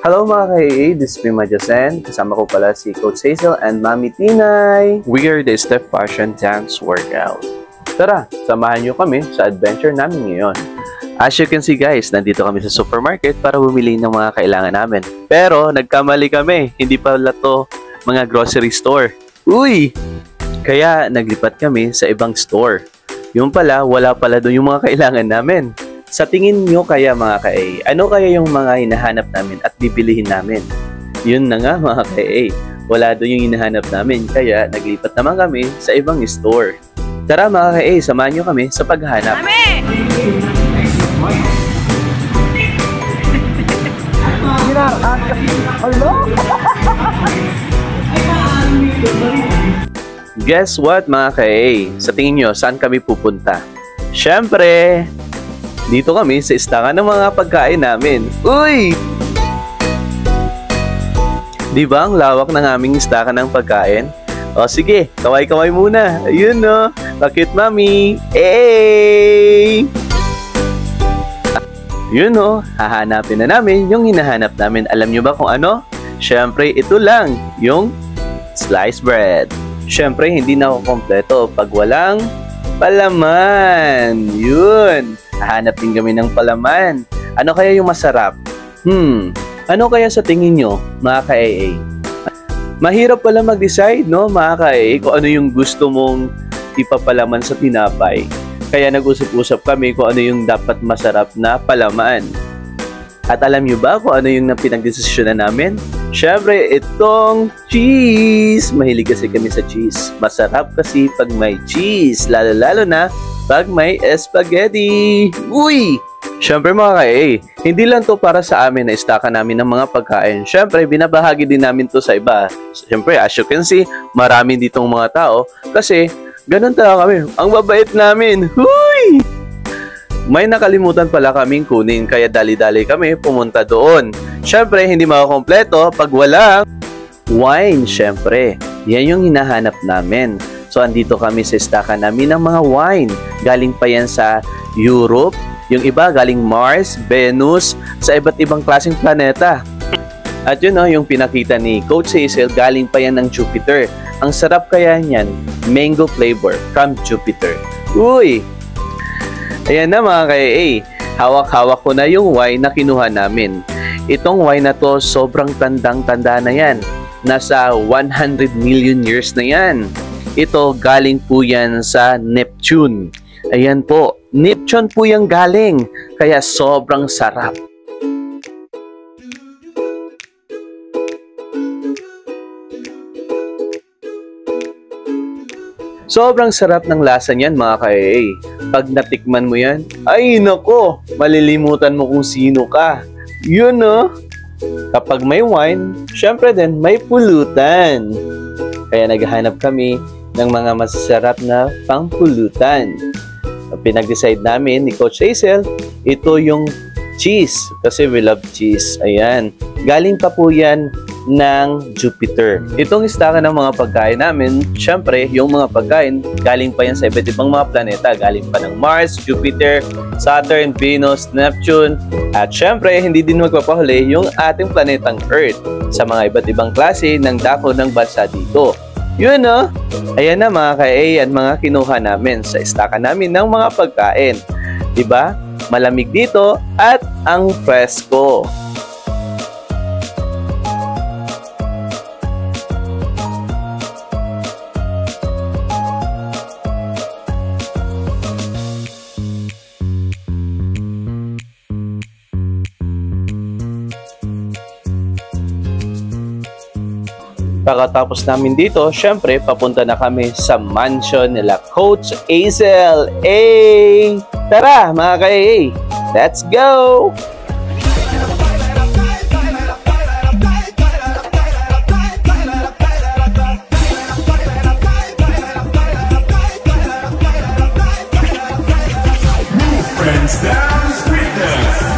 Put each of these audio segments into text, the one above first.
Hello mga ka-AA, this is Mima Jasen. Kasama ko pala si Coach Hazel and Mami Tinay. We are the Step Fashion Dance Workout. Tara, samahan nyo kami sa adventure namin ngayon. As you can see guys, nandito kami sa supermarket para bumili ng mga kailangan namin. Pero nagkamali kami, hindi pala to mga grocery store. Uy! Kaya naglipat kami sa ibang store. Yung pala, wala pala doon yung mga kailangan namin. Sa tingin nyo kaya mga ka-AA, ano kaya yung mga hinahanap namin at bibilihin namin? Yun na nga mga ka-AA, wala doon yung hinahanap namin kaya naglipat naman kami sa ibang store. Tara mga ka-AA, samahan nyo kami sa paghahanap. Guess what mga ka-AA? Sa tingin nyo, saan kami pupunta? Syempre, dito kami sa istangan ng mga pagkain namin. Uy! Di ba ang lawak ng aming istangan ng pagkain? O sige, kaway-kaway muna. Ayun no, bakit mami? Hey! Yun no, hahanapin na namin yung hinahanap namin. Alam nyo ba kung ano? Syempre, ito lang, yung sliced bread. Syempre, hindi na ako kompleto pag walang palaman. Yun. Hahanap din kami ng palaman. Ano kaya yung masarap? Ano kaya sa tingin nyo, mga ka-AA? Mahirap pala mag-decide, no, mga ka-AA, kung ano yung gusto mong ipapalaman sa tinapay. Kaya nag-usap-usap kami kung ano yung dapat masarap na palaman. At alam nyo ba kung ano yung pinagdesisyonan namin? Syempre, itong cheese. Mahilig kasi kami sa cheese. Masarap kasi pag may cheese. Lalo-lalo na pag may spaghetti. Uy! Syempre mga ka-AA, hindi lang to para sa amin na istaka namin ng mga pagkain. Syempre, binabahagi din namin to sa iba. Syempre, as you can see, marami ditong mga tao. Kasi, ganun talaga kami. Ang babait namin. Huy! May nakalimutan pala kaming kunin, kaya dali-dali kami pumunta doon. Syempre, hindi makakompleto pag walang wine. Syempre, yan yung hinahanap namin. So, andito kami sa istaka namin ng mga wine. Galing pa yan sa Europe. Yung iba galing Mars, Venus, sa iba't ibang klaseng planeta. At yun o, yung pinakita ni Coach Hazel, galing pa yan ng Jupiter. Ang sarap kaya niyan, mango flavor from Jupiter. Uy! Ayan na mga ka-AA. Hawak-hawak ko na yung wine na kinuha namin. Itong wine na to, sobrang tandang-tanda na yan. Nasa 100 million years na yan. Ito, galing po yan sa Neptune. Ayan po, Neptune po yung galing. Kaya sobrang sarap. Sobrang sarap ng lasa niyan mga ka-AA. Pag natikman mo yan, ay nako, malilimutan mo kung sino ka. Yun no? Kapag may wine, syempre din may pulutan. Kaya naghahanap kami ng mga masasarap na pangpulutan. Pinag-decide namin ni Coach Hazel, ito yung cheese. Kasi we love cheese. Ayan. Galing pa po yan ng Jupiter. Itong istaka ng mga pagkain namin, syempre, yung mga pagkain, galing pa yan sa iba't ibang mga planeta. Galing pa ng Mars, Jupiter, Saturn, Venus, Neptune. At syempre, hindi din magpapahuli yung ating planetang Earth sa mga iba't ibang klase ng dako ng bansa dito. Yun no? Ayan na mga ka-AA at mga kinuha namin sa istaka namin ng mga pagkain. Diba? Malamig dito at ang presko. Pagkatapos namin dito, syempre, papunta na kami sa mansion nila Coach Hazel. Hey! Tara, mga ka-AA! Let's go! Friends Dance Fitness.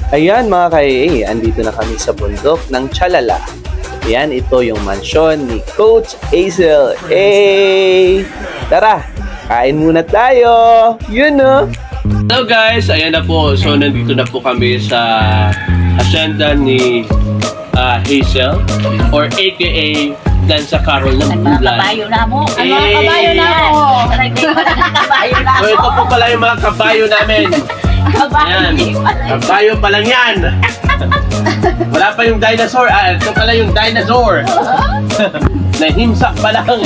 Ayan mga ka-AA, andito na kami sa bundok ng Chalala. Ayan, ito yung mansyon ni Coach Hazel. Hey! Tara, kain muna tayo! Yun no? Hello guys, ayan na po. So nandito na po kami sa hacienda ni Hazel or aka Dansa Carol ng Bulan. Kabayo na mo. Ang mga kabayo na mo. Kabayo na mo. So ito po pala yung mga kabayo namin. Ayan, kabayo pa lang yan. Wala pa yung dinosaur. Ito pala yung dinosaur. Nahimsak pa lang.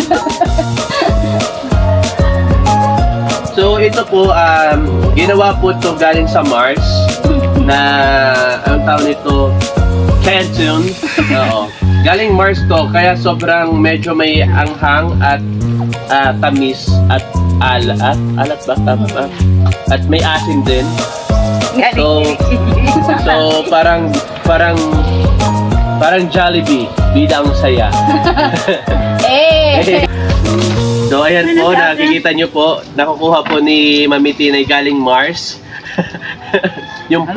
So ito po, ginawa po ito galing sa Mars na, ang tawag nito, Canton. Oo. Galing Mars to, kaya sobrang medyo may anghang at tamis at alat ba? At may asin din. So parang Jollibee, bidang saya. So ayan po, nakikita nyo po, nakukuha po ni Mami Tinay galing Mars. yung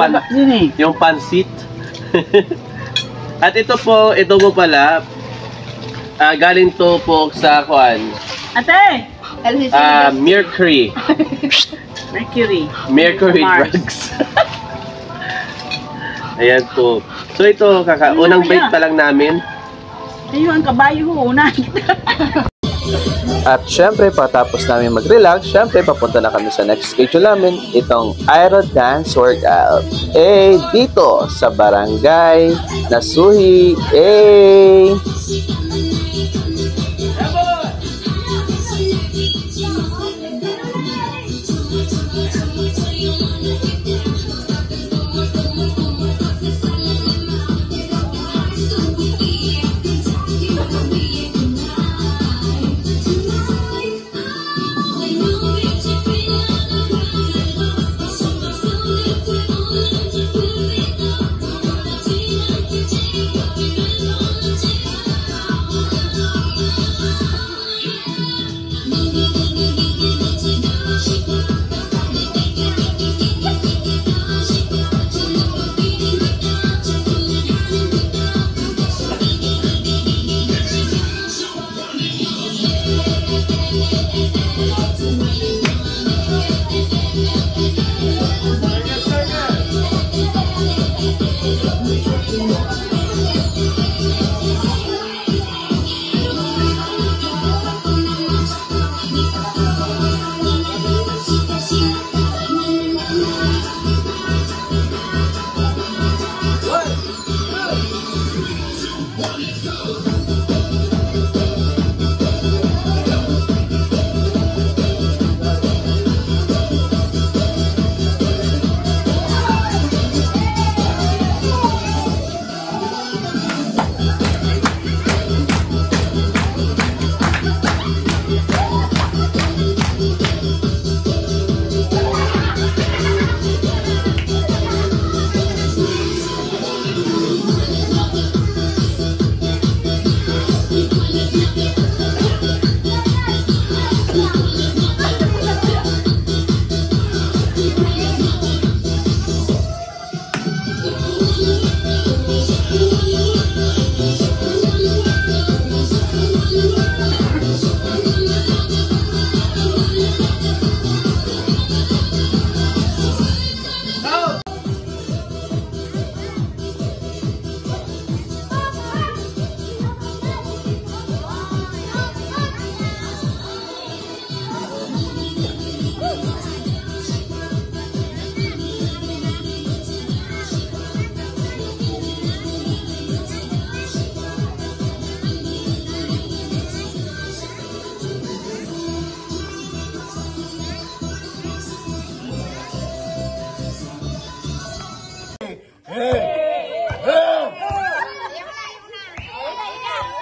pansit. At ito po pala, galing to po sa Ate! Mercury drugs. Ayan po. So ito, unang bite pa lang namin. Ayun, ang kabayo una. At syempre, patapos namin mag-relax, syempre, papunta na kami sa next schedule namin, itong Aero Dance Workout. Dito sa Barangay Nasuhi.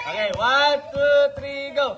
Okay, 1, 2, 3, go!